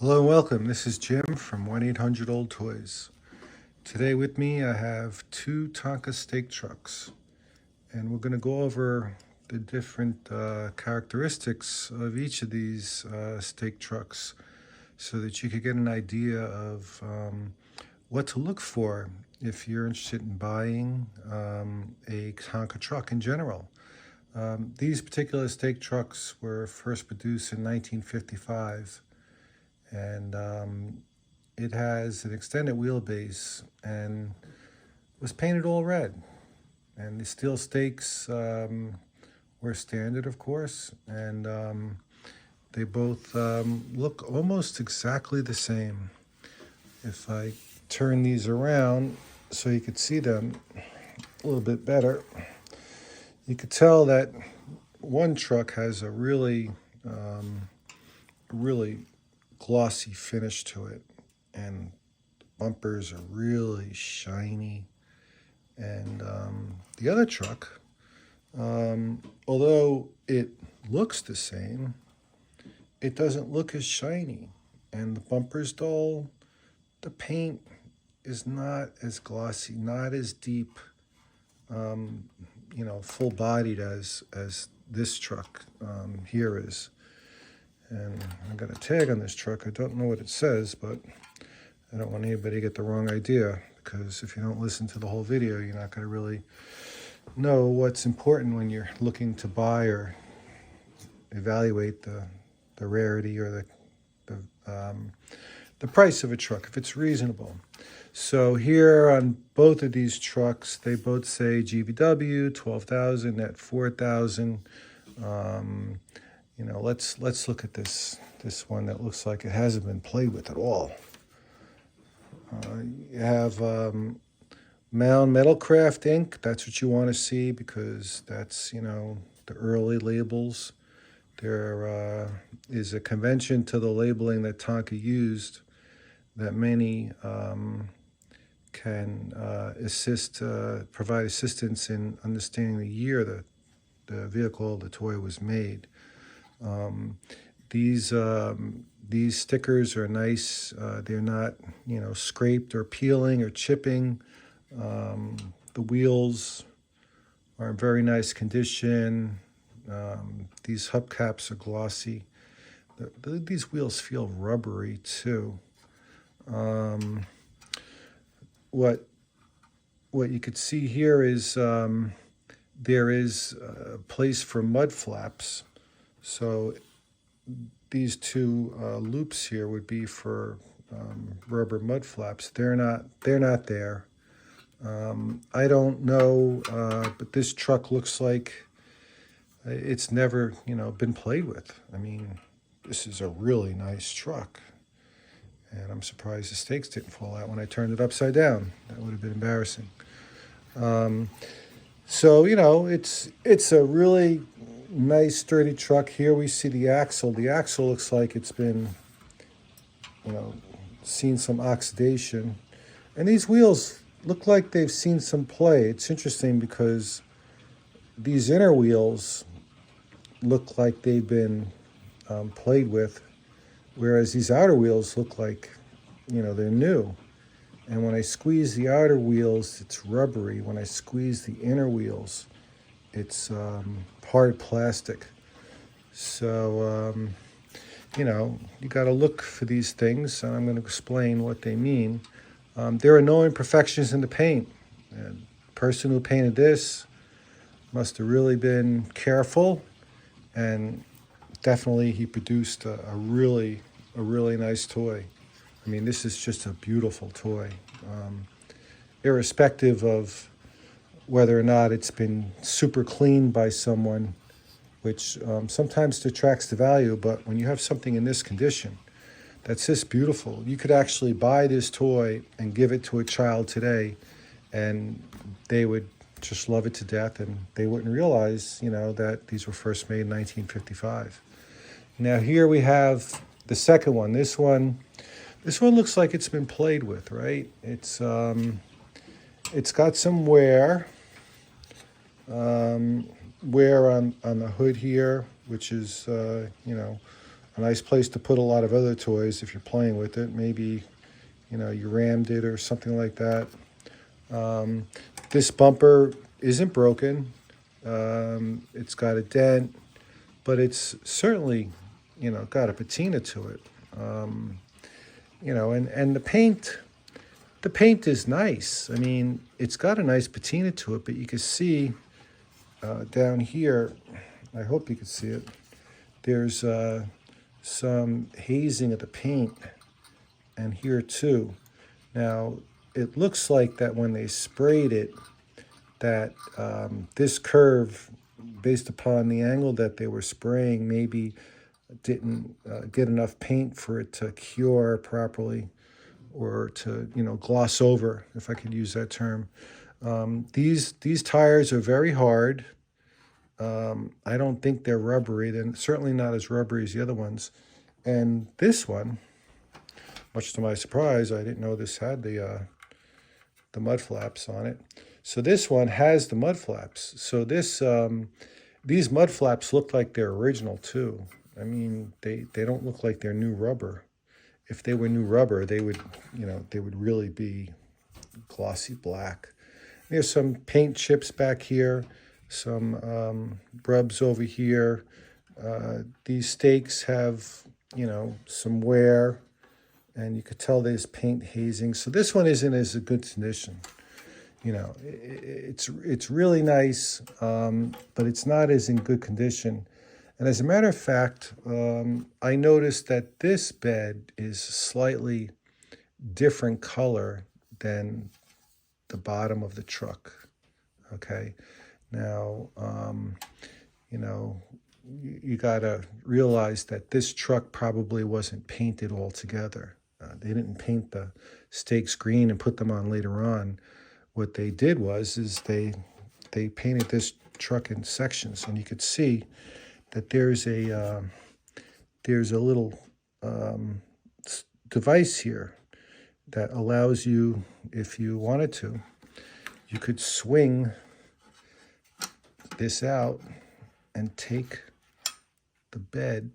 Hello and welcome. This is Jim from 1-800-OLD-TOYS. Today with me I have two Tonka steak trucks, and we're going to go over the different characteristics of each of these steak trucks so that you could get an idea of what to look for if you're interested in buying a Tonka truck in general. These particular steak trucks were first produced in 1955. And it has an extended wheelbase and was painted all red. And the steel stakes were standard, of course, and they both look almost exactly the same. If I turn these around so you could see them a little bit better, you could tell that one truck has a really glossy finish to it, and the bumpers are really shiny. And the other truck, although it looks the same, it doesn't look as shiny, and the bumper's dull. The paint is not as glossy, not as deep, full-bodied as this truck here is. And I got a tag on this truck. I don't know what it says, but I don't want anybody to get the wrong idea, because if you don't listen to the whole video, you're not going to really know what's important when you're looking to buy or evaluate the rarity or the price of a truck, if it's reasonable. So here on both of these trucks, they both say GVW 12,000, net 4,000. Let's look at this one that looks like it hasn't been played with at all. You have Mound Metalcraft ink. That's what you want to see, because that's, the early labels. There is a convention to the labeling that Tonka used that many can provide assistance in understanding the year the vehicle, the toy was made. These stickers are nice. They're not, scraped or peeling or chipping. The wheels are in very nice condition. These hubcaps are glossy. These wheels feel rubbery too. What you could see here is there is a place for mud flaps. So these two loops here would be for rubber mud flaps. They're not there. I don't know, but this truck looks like it's never, been played with. I mean, this is a really nice truck. And I'm surprised the stakes didn't fall out when I turned it upside down. That would have been embarrassing. So, it's a really nice, sturdy truck. Here we see the axle. The axle looks like it's been, seen some oxidation. And these wheels look like they've seen some play. It's interesting because these inner wheels look like they've been played with, whereas these outer wheels look like, they're new. And when I squeeze the outer wheels, it's rubbery. When I squeeze the inner wheels, it's hard plastic. So, you got to look for these things, and I'm going to explain what they mean. There are no imperfections in the paint. And the person who painted this must have really been careful, and definitely he produced a really nice toy. I mean, this is just a beautiful toy, irrespective of whether or not it's been super cleaned by someone, which sometimes detracts the value. But when you have something in this condition that's this beautiful, you could actually buy this toy and give it to a child today, and they would just love it to death, and they wouldn't realize, that these were first made in 1955. Now here we have the second one. This one looks like it's been played with, right? It's got some wear on the hood here, which is, a nice place to put a lot of other toys if you're playing with it. Maybe, you know, you rammed it or something like that. This bumper isn't broken. It's got a dent, but it's certainly, you know, got a patina to it. You know, and the paint is nice. I mean, it's got a nice patina to it, but you can see down here, I hope you can see it, there's some hazing of the paint, and here too. Now, it looks like that when they sprayed it, that this curve, based upon the angle that they were spraying, maybe didn't get enough paint for it to cure properly, or to, you know, gloss over, if I could use that term. These tires are very hard. I don't think they're rubbery. They're certainly not as rubbery as the other ones. And this one, much to my surprise, I didn't know this had the mud flaps on it. So this one has the mud flaps. So this these mud flaps look like they're original too. I mean, they don't look like they're new rubber. If they were new rubber, they would, you know, they would really be glossy black. There's some paint chips back here, some rubs over here. These stakes have, you know, some wear, and you could tell there's paint hazing. So this one isn't as a good condition. You know, it's really nice, but it's not as in good condition. And as a matter of fact, I noticed that this bed is slightly different color than the bottom of the truck. Okay, now, you know, you got to realize that this truck probably wasn't painted altogether. They didn't paint the stakes green and put them on later on. What they did is they painted this truck in sections, and you could see that there's a little device here that allows you, if you wanted to, you could swing this out and take the bed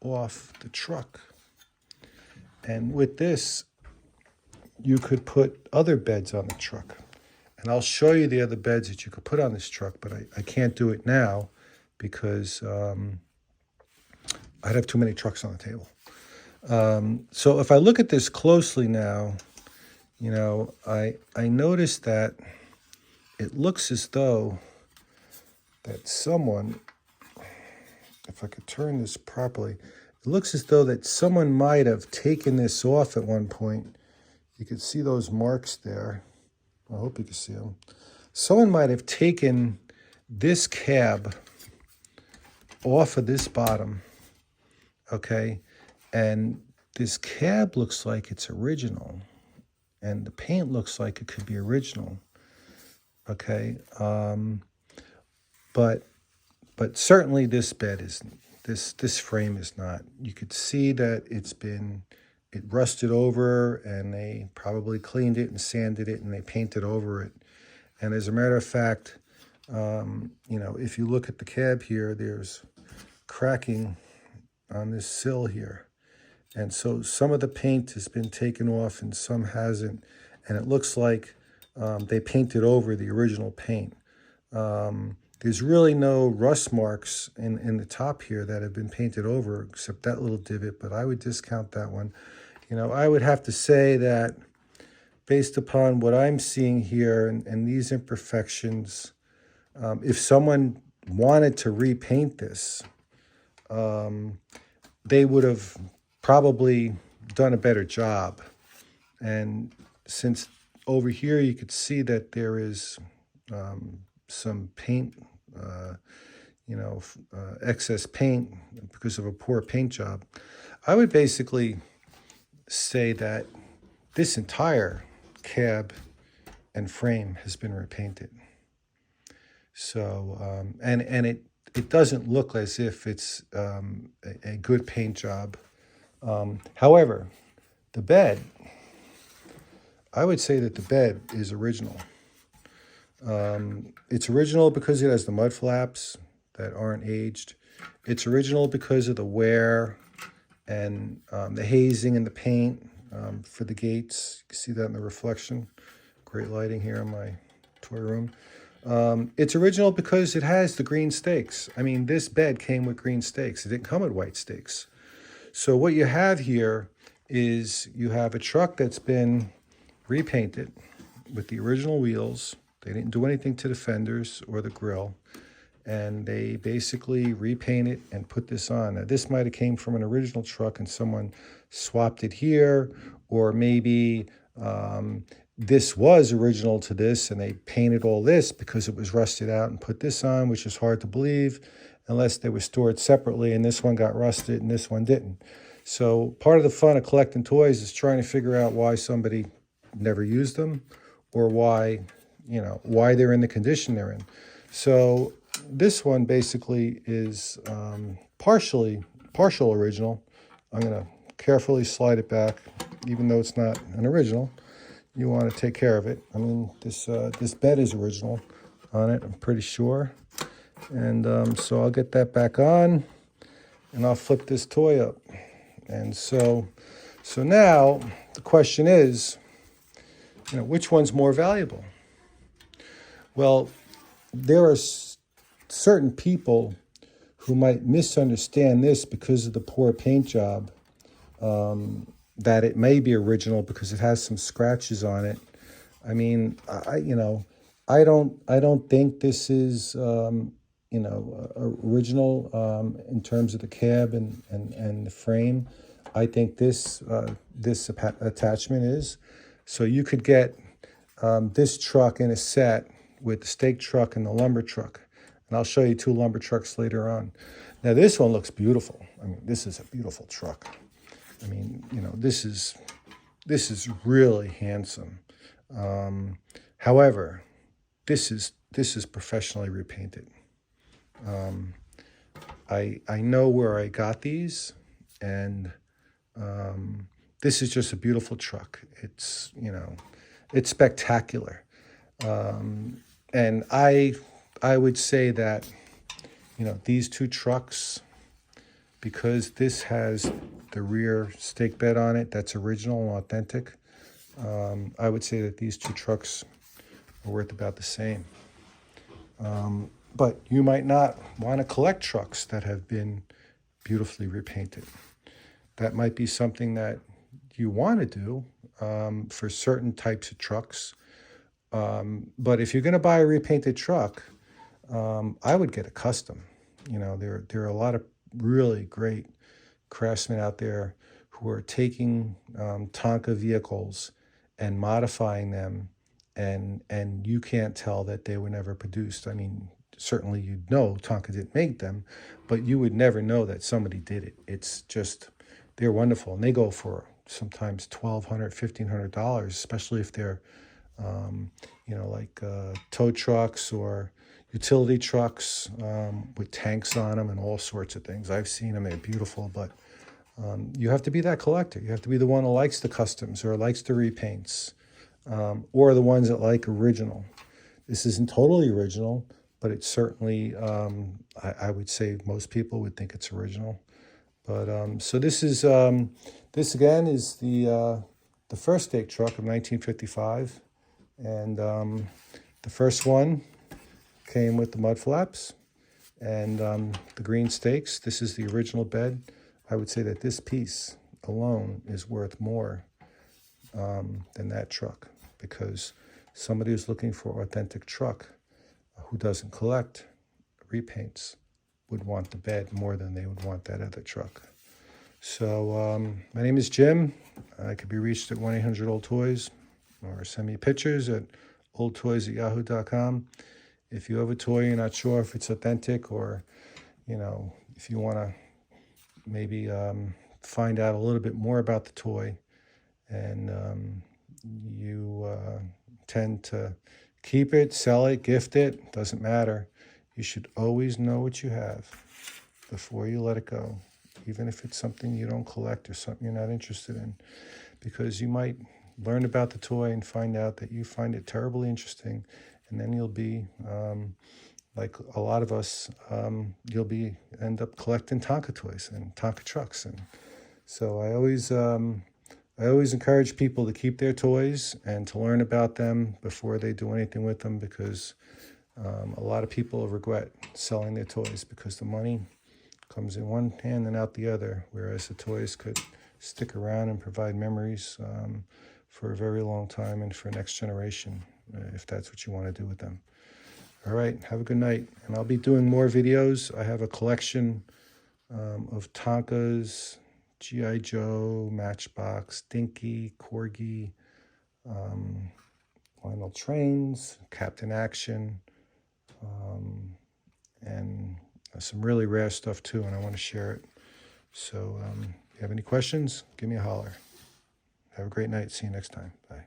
off the truck. And with this, you could put other beds on the truck. And I'll show you the other beds that you could put on this truck, but I can't do it now because I'd have too many trucks on the table. So if I look at this closely now, you know, I notice that it looks as though that someone, if I could turn this properly, it looks as though that someone might have taken this off at one point. You could see those marks there. I hope you can see them. Someone might have taken this cab off of this bottom, okay? And this cab looks like it's original, and the paint looks like it could be original, okay? But certainly this bed isn't. This frame is not. You could see that it rusted over, and they probably cleaned it and sanded it, and they painted over it. And as a matter of fact, you know, if you look at the cab here, there's cracking on this sill here. And so some of the paint has been taken off and some hasn't. And it looks like they painted over the original paint. There's really no rust marks in the top here that have been painted over, except that little divot, but I would discount that one. You know, I would have to say that based upon what I'm seeing here and these imperfections, if someone wanted to repaint this, they would have probably done a better job. And since over here you could see that there is some paint, you know, excess paint because of a poor paint job, I would basically say that this entire cab and frame has been repainted. So, and it doesn't look as if it's a good paint job. However, the bed, I would say that the bed is original. It's original because it has the mud flaps that aren't aged. It's original because of the wear and the hazing and the paint for the gates. You can see that in the reflection. Great lighting here in my toy room. It's original because it has the green stakes. I mean, this bed came with green stakes. It didn't come with white stakes. So what you have here is you have a truck that's been repainted with the original wheels. They didn't do anything to the fenders or the grille. And they basically repaint it and put this on. Now, this might have came from an original truck and someone swapped it here, or maybe this was original to this and they painted all this because it was rusted out and put this on, which is hard to believe unless they were stored separately and this one got rusted and this one didn't. So part of the fun of collecting toys is trying to figure out why somebody never used them or why, why they're in the condition they're in. So this one basically is partial original. I'm going to carefully slide it back, even though it's not an original. You want to take care of it. I mean, this bed is original on it, I'm pretty sure. And so I'll get that back on, and I'll flip this toy up. And so now the question is, which one's more valuable? Well, there are certain people who might misunderstand this because of the poor paint job, that it may be original because it has some scratches on it. I mean, I don't think this is original in terms of the cab and the frame. I think this attachment is. So you could get this truck in a set with the stake truck and the lumber truck. And I'll show you two lumber trucks later on. Now this one looks beautiful. I mean, this is a beautiful truck. I mean, this is really handsome. However, this is professionally repainted. I know where I got these, and this is just a beautiful truck. It's it's spectacular, and I would say that these two trucks, because this has the rear stake bed on it that's original and authentic, I would say that these two trucks are worth about the same. But you might not want to collect trucks that have been beautifully repainted. That might be something that you want to do for certain types of trucks. But if you're going to buy a repainted truck, I would get a custom. There are a lot of really great craftsmen out there who are taking Tonka vehicles and modifying them, and you can't tell that they were never produced. I mean, certainly you'd know Tonka didn't make them, but you would never know that somebody did it. It's just, they're wonderful, and they go for sometimes $1,200, $1,500, especially if they're like tow trucks or utility trucks with tanks on them and all sorts of things. I've seen them, they're beautiful, but you have to be that collector. You have to be the one who likes the customs or likes the repaints, or the ones that like original. This isn't totally original, but it's certainly, I would say most people would think it's original. But so this again is the first stake truck of 1955, and the first one came with the mud flaps and the green stakes. This is the original bed. I would say that this piece alone is worth more than that truck, because somebody who's looking for authentic truck who doesn't collect repaints would want the bed more than they would want that other truck. So my name is Jim. I could be reached at 1-800-OLD-TOYS, or send me pictures at oldtoys@yahoo.com. If you have a toy, you're not sure if it's authentic, or if you want to maybe find out a little bit more about the toy, and you tend to keep it, sell it, gift it, doesn't matter. You should always know what you have before you let it go, even if it's something you don't collect or something you're not interested in, because you might learn about the toy and find out that you find it terribly interesting, and then you'll be like a lot of us, you'll end up collecting Tonka toys and Tonka trucks, and So I always encourage people to keep their toys and to learn about them before they do anything with them, because a lot of people regret selling their toys because the money comes in one hand and out the other, whereas the toys could stick around and provide memories for a very long time and for next generation, if that's what you want to do with them. All right, have a good night. And I'll be doing more videos. I have a collection of Tonkas, G.I. Joe, Matchbox, Dinky, Corgi, Lionel Trains, Captain Action, and some really rare stuff too, and I want to share it. So if you have any questions, give me a holler. Have a great night. See you next time. Bye.